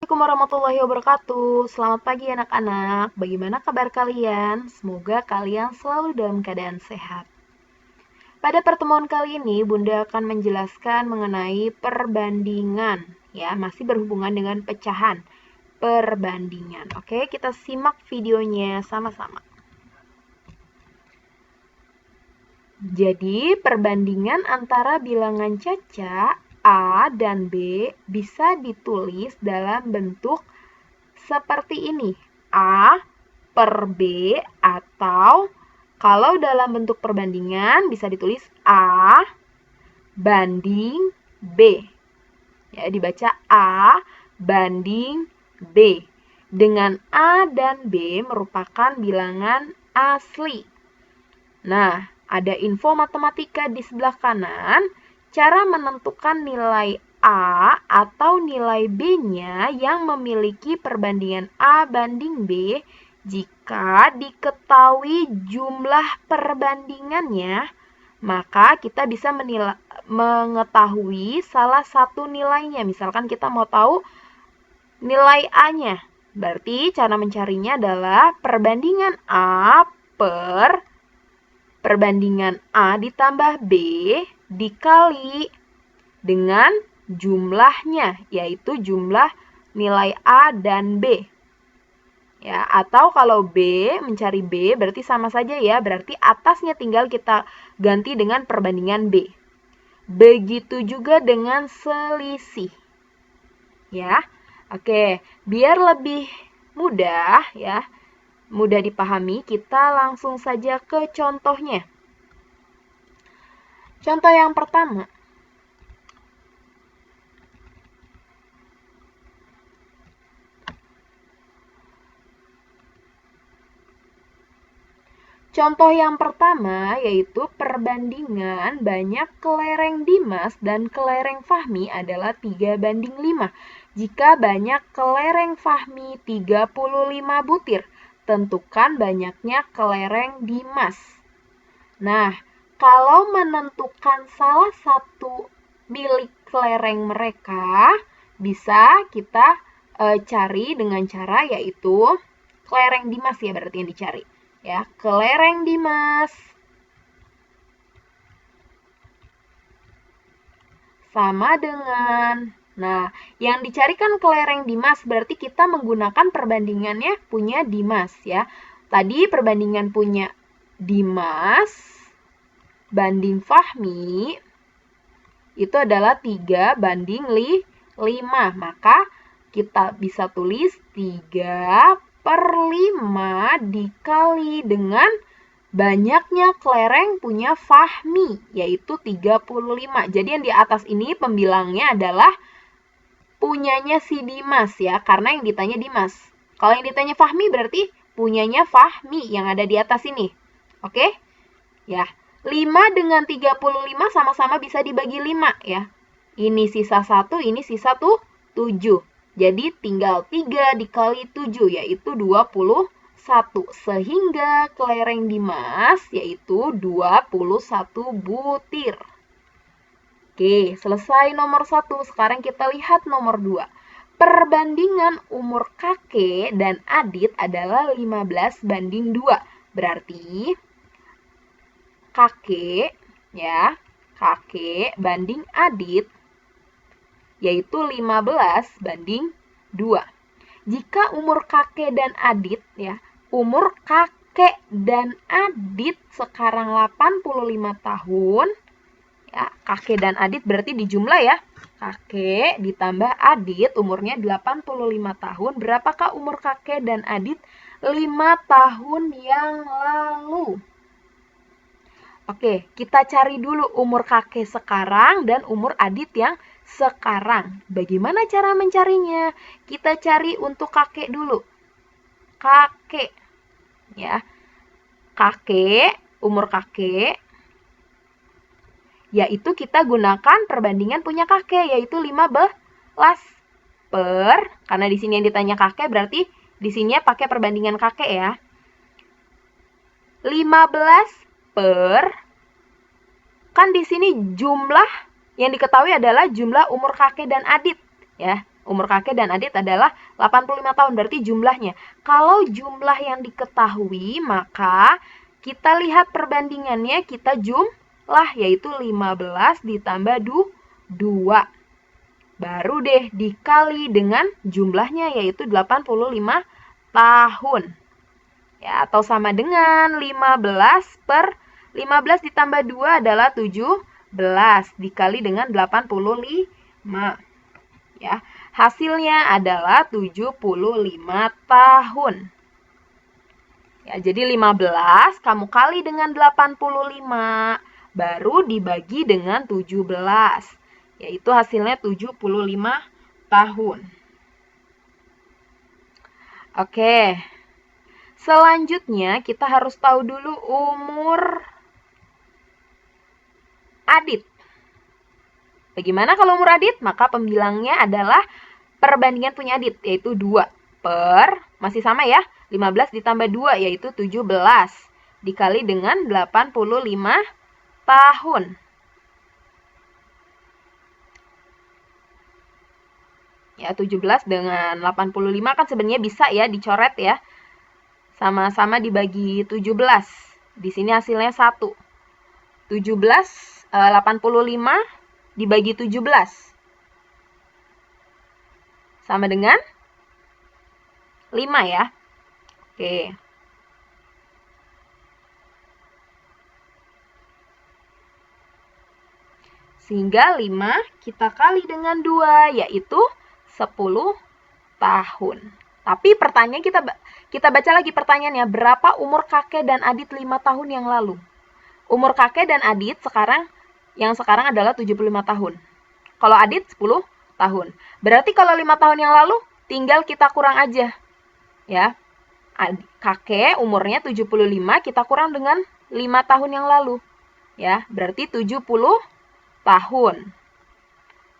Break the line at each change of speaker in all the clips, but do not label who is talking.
Assalamualaikum warahmatullahi wabarakatuh. Selamat pagi anak-anak. Bagaimana kabar kalian? Semoga kalian selalu dalam keadaan sehat. Pada pertemuan kali ini, Bunda akan menjelaskan mengenai perbandingan. Ya, masih berhubungan dengan pecahan. Perbandingan. Oke, kita simak videonya sama-sama. Jadi, perbandingan antara bilangan caca A dan B bisa ditulis dalam bentuk seperti ini. A per B, atau kalau dalam bentuk perbandingan bisa ditulis A banding B. Ya, dibaca A banding B. Dengan A dan B merupakan bilangan asli. Nah, ada info matematika di sebelah kanan, cara menentukan nilai A atau nilai B-nya yang memiliki perbandingan A banding B jika diketahui jumlah perbandingannya, maka kita bisa mengetahui salah satu nilainya. Misalkan kita mau tahu nilai A-nya, berarti cara mencarinya adalah perbandingan A per perbandingan A ditambah B dikali dengan jumlahnya, yaitu jumlah nilai A dan B. Ya, atau kalau B, mencari B berarti sama saja ya, berarti atasnya tinggal kita ganti dengan perbandingan B. Begitu juga dengan selisih. Ya. Oke, biar lebih mudah ya, mudah dipahami, kita langsung saja ke contohnya. Contoh yang pertama. Contoh yang pertama yaitu perbandingan banyak kelereng Dimas dan kelereng Fahmi adalah 3:5. Jika banyak kelereng Fahmi 35 butir, tentukan banyaknya kelereng Dimas. Nah, kalau menentukan salah satu milik kelereng mereka, bisa kita cari dengan cara yaitu kelereng Dimas ya, berarti yang dicari. Ya, kelereng Dimas sama dengan, nah, yang dicarikan kelereng Dimas berarti kita menggunakan perbandingannya punya Dimas ya. Tadi perbandingan punya Dimas banding Fahmi itu adalah 3:5. Maka kita bisa tulis 3/5 dikali dengan banyaknya kelereng punya Fahmi, yaitu 35. Jadi yang di atas ini pembilangnya adalah punyanya si Dimas ya, karena yang ditanya Dimas. Kalau yang ditanya Fahmi berarti punyanya Fahmi yang ada di atas ini. Oke? Ya, 5 dengan 35 sama-sama bisa dibagi 5 ya. Ini sisa 1, ini sisa 7. Jadi tinggal 3 dikali 7 yaitu 21. Sehingga kelereng Dimas yaitu 21 butir. Oke, selesai nomor 1. Sekarang kita lihat nomor 2. Perbandingan umur kakek dan Adit adalah 15:2. Berarti kakek ya, kakek banding Adit yaitu 15:2. Jika umur kakek dan Adit ya, umur kakek dan Adit sekarang 85 tahun. Ya, kakek dan Adit berarti dijumlah ya. Kakek ditambah Adit umurnya 85 tahun. Berapakah umur kakek dan Adit 5 tahun yang lalu? Oke, kita cari dulu umur kakek sekarang dan umur Adit yang sekarang. Bagaimana cara mencarinya? Kita cari untuk kakek dulu. Kakek. Ya. Kakek, umur kakek. Yaitu kita gunakan perbandingan punya kakek, yaitu 15 per, karena di sini yang ditanya kakek berarti di sini pakai perbandingan kakek ya. 15 per, kan di sini jumlah yang diketahui adalah jumlah umur kakek dan Adit ya. Umur kakek dan adik adalah 85 tahun, berarti jumlahnya. Kalau jumlah yang diketahui, maka kita lihat perbandingannya, kita jumlah, yaitu 15 ditambah 2. Baru deh dikali dengan jumlahnya, yaitu 85 tahun. Ya, atau sama dengan 15 ditambah 2 adalah 17 dikali dengan 85. Ya, hasilnya adalah 75 tahun. Ya, jadi 15 kamu kali dengan 85 baru dibagi dengan 17. Yaitu hasilnya 75 tahun. Oke. Selanjutnya kita harus tahu dulu umur Adit. Bagaimana kalau umur Adit? Maka pembilangnya adalah perbandingan punya Adit, yaitu 2 per, masih sama ya, 15 ditambah 2 yaitu 17 dikali dengan 85 tahun. Ya, 17 dengan 85 kan sebenarnya bisa ya dicoret ya. Sama-sama dibagi 17. Di sini hasilnya 1. 85 dibagi 17. Sama dengan 5 ya. Oke. Sehingga 5 kita kali dengan 2 yaitu 10 tahun. Tapi pertanyaan kita baca lagi pertanyaannya, berapa umur kakek dan Adit 5 tahun yang lalu? Umur kakek dan Adit yang sekarang adalah 75 tahun. Kalau Adit 10 tahun. Berarti kalau 5 tahun yang lalu tinggal kita kurang aja. Ya. Kakek umurnya 75, kita kurang dengan 5 tahun yang lalu. Ya, berarti 70 tahun.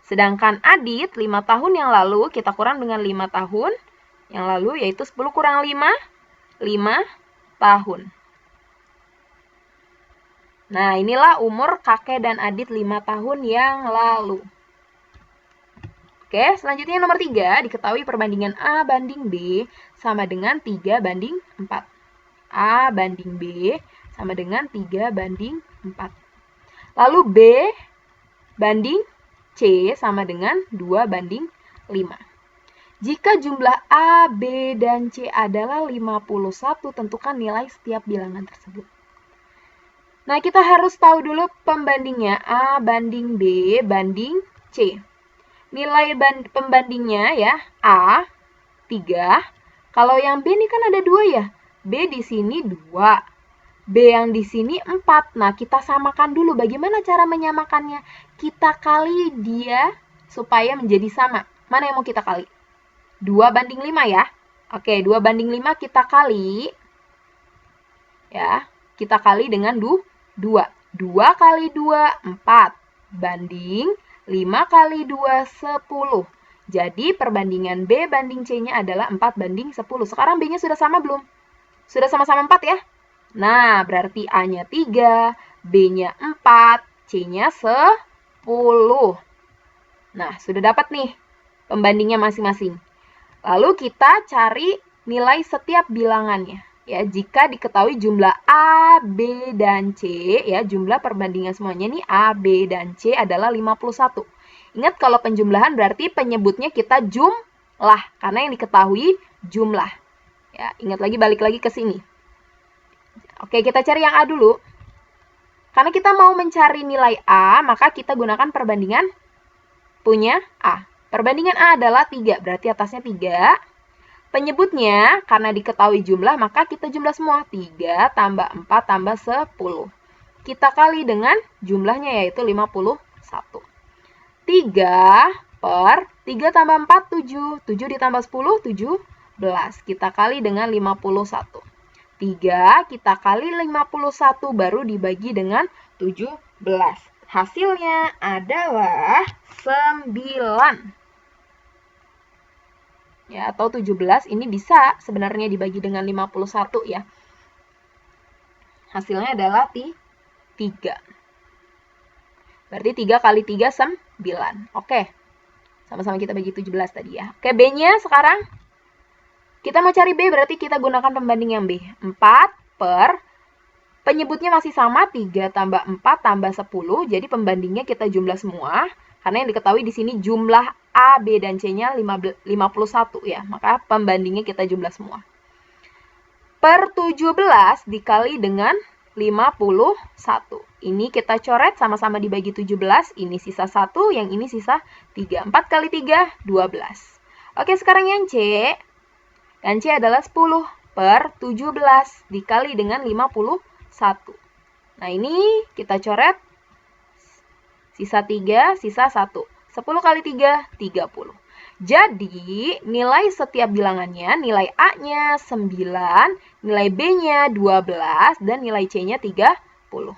Sedangkan Adit 5 tahun yang lalu kita kurang dengan 5 tahun yang lalu, yaitu 10 kurang 5, 5 tahun. Nah, inilah umur kakek dan Adit 5 tahun yang lalu. Oke, selanjutnya nomor 3, diketahui perbandingan A banding B sama dengan 3 banding 4. A banding B sama dengan 3 banding 4. Lalu B banding C sama dengan 2 banding 5. Jika jumlah A, B, dan C adalah 51, tentukan nilai setiap bilangan tersebut. Nah, kita harus tahu dulu pembandingnya A banding B banding C. Nilai pembandingnya ya, A 3. Kalau yang B ini kan ada 2 ya. B di sini 2. B yang di sini 4. Nah, kita samakan dulu. Bagaimana cara menyamakannya? Kita kali dia supaya menjadi sama. Mana yang mau kita kali? 2 banding 5 ya. Oke, 2 banding 5 kita kali. Ya, kita kali dengan 2. 2 kali 2, 4. Banding 5 kali 2, 10. Jadi, perbandingan B banding C-nya adalah 4 banding 10. Sekarang B-nya sudah sama belum? Sudah sama-sama 4 ya? Nah, berarti A-nya 3, B-nya 4, C-nya 10. Nah, sudah dapat nih pembandingnya masing-masing. Lalu kita cari nilai setiap bilangannya. Ya, jika diketahui jumlah A, B, dan C, ya, jumlah perbandingan semuanya nih A, B, dan C adalah 51. Ingat kalau penjumlahan berarti penyebutnya kita jumlah, karena yang diketahui jumlah. Ya, ingat lagi, balik lagi ke sini. Oke, kita cari yang A dulu. Karena kita mau mencari nilai A, maka kita gunakan perbandingan punya A. Perbandingan A adalah 3, berarti atasnya 3. Penyebutnya, karena diketahui jumlah, maka kita jumlah semua. 3 tambah 4 tambah 10. Kita kali dengan jumlahnya, yaitu 51. 3 per 3 tambah 4, 7. 7 ditambah 10, 17. Kita kali dengan 51. 3 kita kali 51 baru dibagi dengan 17. Hasilnya adalah 9. Ya, atau 17 ini bisa sebenarnya dibagi dengan 51 ya. Hasilnya adalah 3. Berarti 3 kali 3, 9. Oke. Sama-sama kita bagi 17 tadi ya. Oke, B-nya sekarang kita mau cari B, berarti kita gunakan pembanding yang B. 4 per, penyebutnya masih sama, 3 tambah 4 tambah 10. Jadi pembandingnya kita jumlah semua. Karena yang diketahui di sini jumlah A, B, dan C-nya 51 ya. Maka pembandingnya kita jumlah semua. Per 17 dikali dengan 51. Ini kita coret sama-sama dibagi 17. Ini sisa 1, yang ini sisa 3. 4 kali 3, 12. Oke, sekarang yang C. Yang C adalah 10 per 17 dikali dengan 51. Nah, ini kita coret. Sisa 3, sisa 1. 10 kali 3, 30. Jadi, nilai setiap bilangannya, nilai A-nya 9, nilai B-nya 12, dan nilai C-nya 30.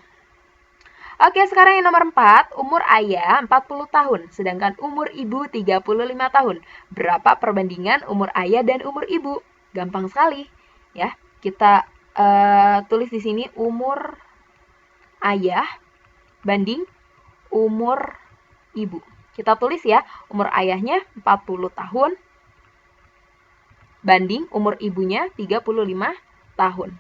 Oke, sekarang yang nomor 4, umur ayah 40 tahun, sedangkan umur ibu 35 tahun. Berapa perbandingan umur ayah dan umur ibu? Gampang sekali, ya. Kita tulis di sini umur ayah banding umur ibu. Kita tulis ya, umur ayahnya 40 tahun banding umur ibunya 35 tahun.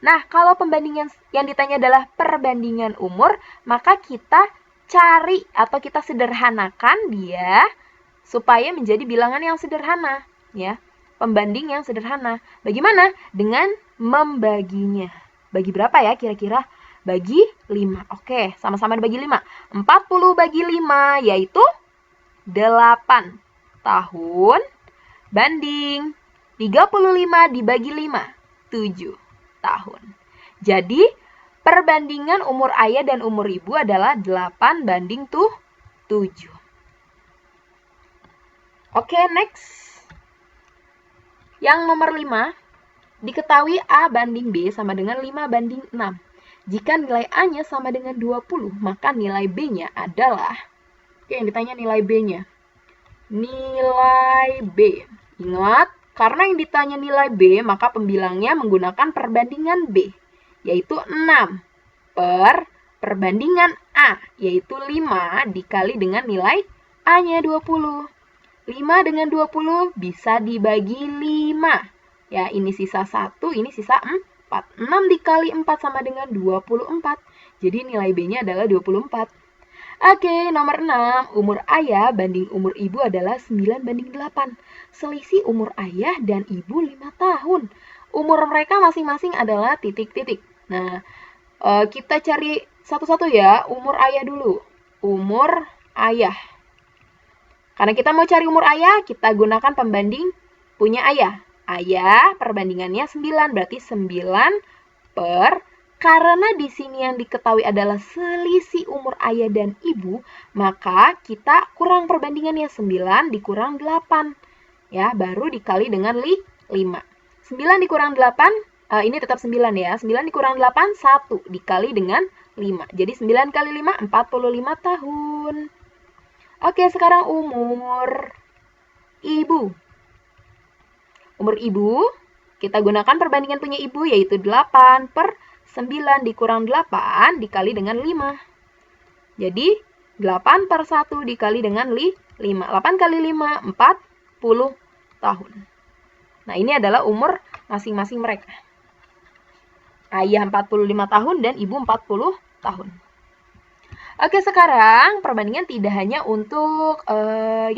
Nah, kalau pembandingan yang ditanya adalah perbandingan umur, maka kita cari atau kita sederhanakan dia supaya menjadi bilangan yang sederhana, ya. Pembanding yang sederhana. Bagaimana? Dengan membaginya. Bagi berapa ya kira-kira? Bagi 5. Oke, sama-sama dibagi 5. 40 bagi 5 yaitu 8 tahun banding 35 dibagi 5, 7 tahun. Jadi, perbandingan umur ayah dan umur ibu adalah 8 banding 7. Oke, next. Yang nomor 5, diketahui A banding B sama dengan 5 banding 6. Jika nilai A-nya sama dengan 20, maka nilai B-nya adalah, oke, yang ditanya nilai B-nya. Nilai B. Ingat, karena yang ditanya nilai B, maka pembilangnya menggunakan perbandingan B, yaitu 6 per perbandingan A, yaitu 5 dikali dengan nilai A-nya 20. 5 dengan 20 bisa dibagi 5. Ya, ini sisa 1, ini sisa 4. 6 dikali 4 sama dengan 24. Jadi nilai B-nya adalah 24. Oke, nomor 6. Umur ayah banding umur ibu adalah 9 banding 8. Selisih umur ayah dan ibu 5 tahun. Umur mereka masing-masing adalah titik-titik. Nah, kita cari satu-satu ya. Umur ayah dulu. Umur ayah. Karena kita mau cari umur ayah, kita gunakan pembanding punya ayah. Ayah perbandingannya 9, berarti 9 per, karena di sini yang diketahui adalah selisih umur ayah dan ibu, maka kita kurang perbandingannya 9 dikurang 8. Ya, baru dikali dengan 5. 9 dikurang 8, ini tetap 9 ya. 9 dikurang 8, 1 dikali dengan 5. Jadi 9 kali 5, 45 tahun. Oke, sekarang umur ibu. Umur ibu, kita gunakan perbandingan punya ibu, yaitu 8 per 9 dikurang 8 dikali dengan 5. Jadi, 8 per 1 dikali dengan 5. 8 kali 5, 40 tahun. Nah, ini adalah umur masing-masing mereka. Ayah 45 tahun dan ibu 40 tahun. Oke, sekarang perbandingan tidak hanya untuk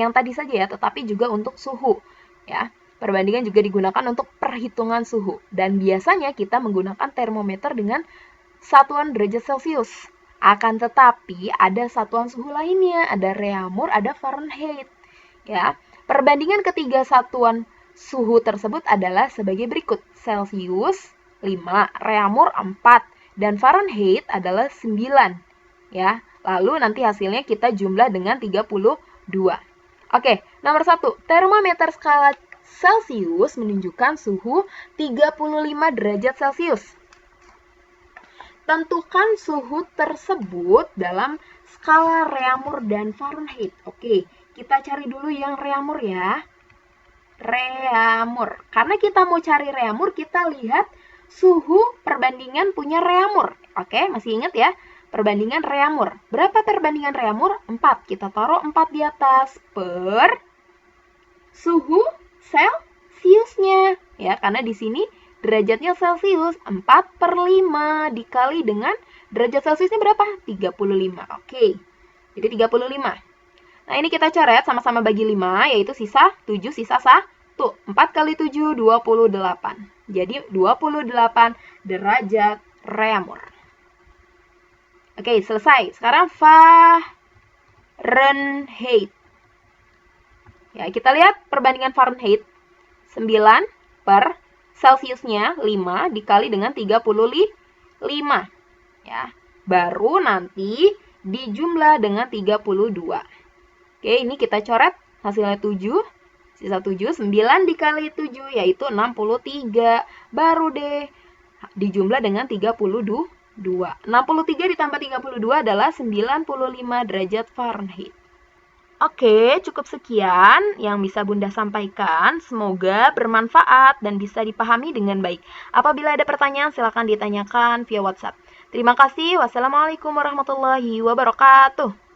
yang tadi saja ya, tetapi juga untuk suhu. Ya, perbandingan juga digunakan untuk perhitungan suhu. Dan biasanya kita menggunakan termometer dengan satuan derajat Celcius. Akan tetapi ada satuan suhu lainnya, ada Reaumur, ada Fahrenheit. Ya, perbandingan ketiga satuan suhu tersebut adalah sebagai berikut. Celcius 5, Reaumur 4, dan Fahrenheit adalah 9. Ya, lalu nanti hasilnya kita jumlah dengan 32. Oke, nomor 1. Termometer skala Celcius menunjukkan suhu 35 derajat Celcius. Tentukan suhu tersebut dalam skala Reaumur dan Fahrenheit. Oke, kita cari dulu yang Reaumur ya. Reaumur. Karena kita mau cari Reaumur, kita lihat suhu perbandingan punya Reaumur. Oke, masih ingat ya? perbandingan Reaumur. Berapa perbandingan Reaumur? 4. Kita taruh 4 di atas per suhu Celsiusnya. Ya, karena di sini derajatnya Celsius 4/5 dikali dengan derajat Celsiusnya berapa? 35. Oke. Jadi 35. Nah, ini kita coret sama-sama bagi 5, yaitu sisa 7, sisa 1. 4 kali 7, 28. Jadi 28 derajat Reaumur. Oke, selesai. Sekarang Fahrenheit. Ya, kita lihat perbandingan Fahrenheit. 9 per Celsiusnya 5 dikali dengan 35. Ya, baru nanti dijumlah dengan 32. Oke, ini kita coret hasilnya 7. Sisa 7, 9 dikali 7 yaitu 63. Baru deh dijumlah dengan 32. 63 ditambah 32 adalah 95 derajat Fahrenheit. Oke, cukup sekian yang bisa Bunda sampaikan. Semoga bermanfaat dan bisa dipahami dengan baik. Apabila ada pertanyaan, silakan ditanyakan via WhatsApp. Terima kasih. Wassalamualaikum warahmatullahi wabarakatuh.